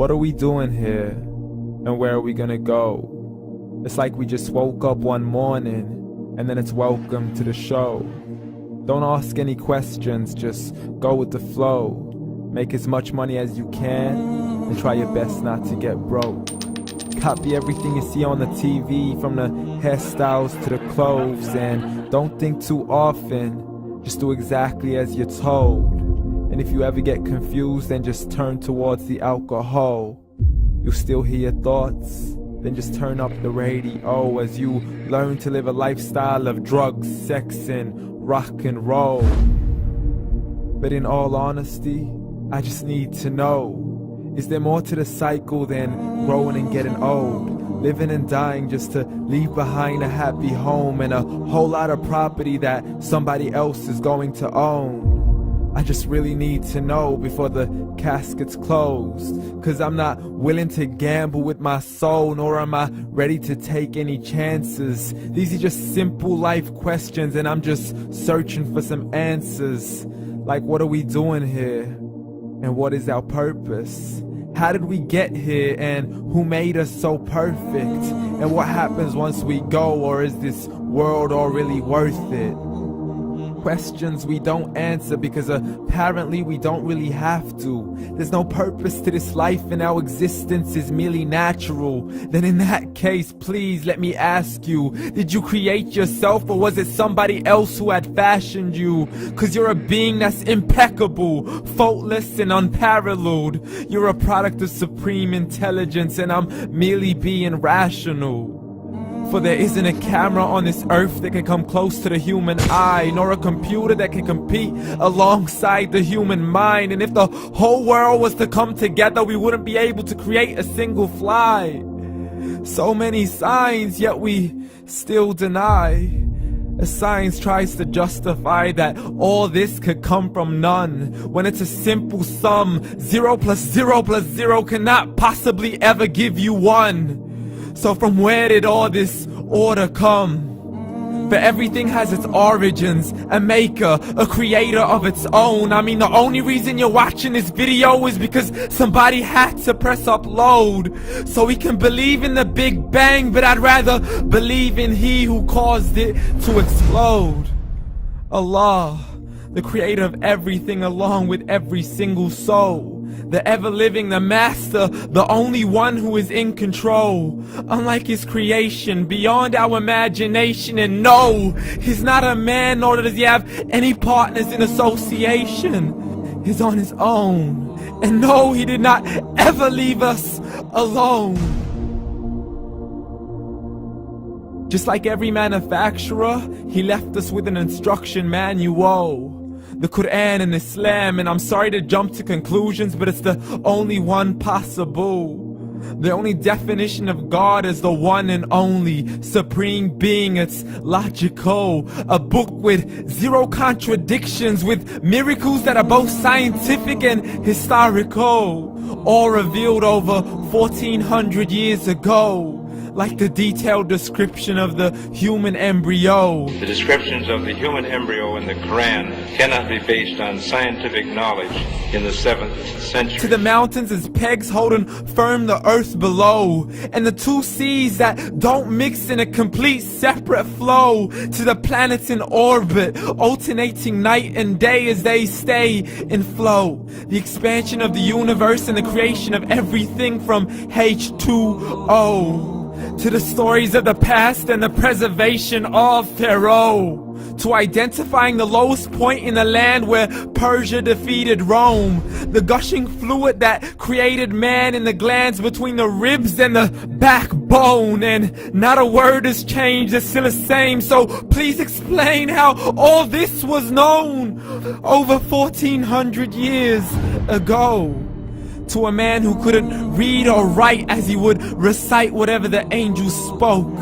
What are we doing here? And where are we gonna go? It's like we just woke up one morning and then it's welcome to the show. Don't ask any questions, just go with the flow. Make as much money as you can and try your best not to get broke. Copy everything you see on the TV, from the hairstyles to the clothes, and don't think too often, just do exactly as you're told. And if you ever get confused, then just turn towards the alcohol. You'll still hear your thoughts, then just turn up the radio as you learn to live a lifestyle of drugs, sex, and rock and roll. But in all honesty, I just need to know, is there more to the cycle than growing and getting old? Living and dying just to leave behind a happy home and a whole lot of property that somebody else is going to own. I just really need to know before the casket's closed, 'cause I'm not willing to gamble with my soul, nor am I ready to take any chances. These are just simple life questions and I'm just searching for some answers. Like, what are we doing here? And what is our purpose? How did we get here, and who made us so perfect? And what happens once we go, or is this world all really worth it? Questions we don't answer because apparently we don't really have to. There's no purpose to this life and our existence is merely natural. Then in that case, please let me ask you, did you create yourself, or was it somebody else who had fashioned you? 'Cause you're a being that's impeccable, faultless and unparalleled. You're a product of supreme intelligence and I'm merely being rational. For there isn't a camera on this earth that can come close to the human eye, nor a computer that can compete alongside the human mind. And if the whole world was to come together, we wouldn't be able to create a single fly. So many signs, yet we still deny. As science tries to justify that all this could come from none, when it's a simple sum. 0 plus 0 plus 0 cannot possibly ever give you 1. So from where did all this order come? For everything has its origins, a maker, a creator of its own. I mean, the only reason you're watching this video is because somebody had to press upload. So we can believe in the Big Bang, but I'd rather believe in He who caused it to explode. Allah, the creator of everything along with every single soul. The ever-living, the master, the only one who is in control. Unlike his creation, beyond our imagination. And no, he's not a man, nor does he have any partners in association. He's on his own. And no, he did not ever leave us alone. Just like every manufacturer, he left us with an instruction manual. The Quran and Islam, and I'm sorry to jump to conclusions, but it's the only one possible. The only definition of God is the one and only supreme being. It's logical, a book with 0 contradictions, with miracles that are both scientific and historical, all revealed over 1400 years ago. Like the detailed description of the human embryo. The descriptions of the human embryo in the Quran cannot be based on scientific knowledge in the 7th century. To the mountains as pegs holding firm the earth below, and the 2 seas that don't mix in a complete separate flow. To the planets in orbit, alternating night and day as they stay in flow. The expansion of the universe and the creation of everything from H2O. To the stories of the past and the preservation of Pharaoh. To identifying the lowest point in the land where Persia defeated Rome. The gushing fluid that created man in the glands between the ribs and the backbone. And not a word has changed, it's still the same. So please explain how all this was known over 1400 years ago. To a man who couldn't read or write as he would recite whatever the angels spoke.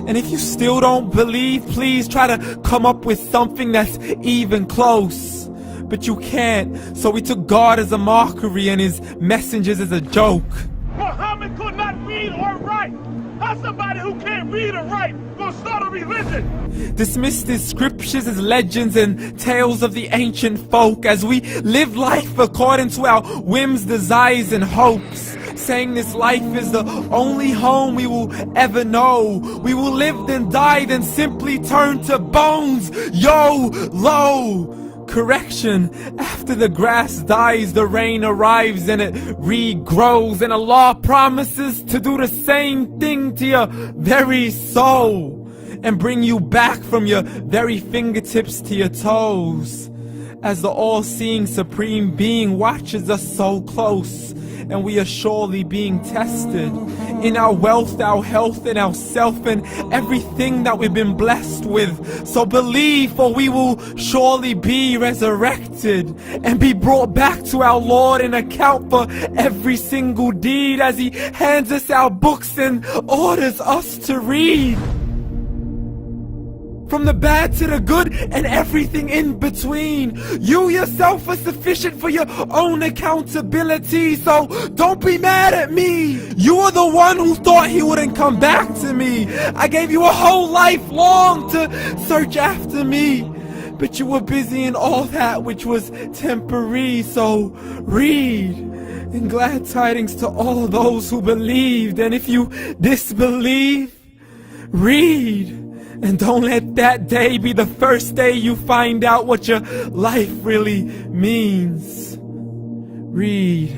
And if you still don't believe, please try to come up with something that's even close. But you can't, so we took God as a mockery and his messengers as a joke. Muhammad could not read or write. How somebody who can't read or write gonna start a religion? Dismissed his scriptures as legends and tales of the ancient folk, as we live life according to our whims, desires, and hopes. saying this life is the only home we will ever know. We will live then die, then simply turn to bones. YOLO! Correction, after the grass dies, the rain arrives and it regrows, and Allah promises to do the same thing to your very soul and bring you back from your very fingertips to your toes, as the all-seeing supreme being watches us so close, and we are surely being tested in our wealth, our health, and our self, and everything that we've been blessed with. So believe, for we will surely be resurrected and be brought back to our Lord and account for every single deed, as He hands us our books and orders us to read. From the bad to the good and everything in between. You yourself are sufficient for your own accountability, so don't be mad at me. You are the one who thought He wouldn't come back to me. I gave you a whole life long to search after me, but you were busy in all that which was temporary. So read, and glad tidings to all those who believed. And if you disbelieve, read. And don't let that day be the first day you find out what your life really means. Read.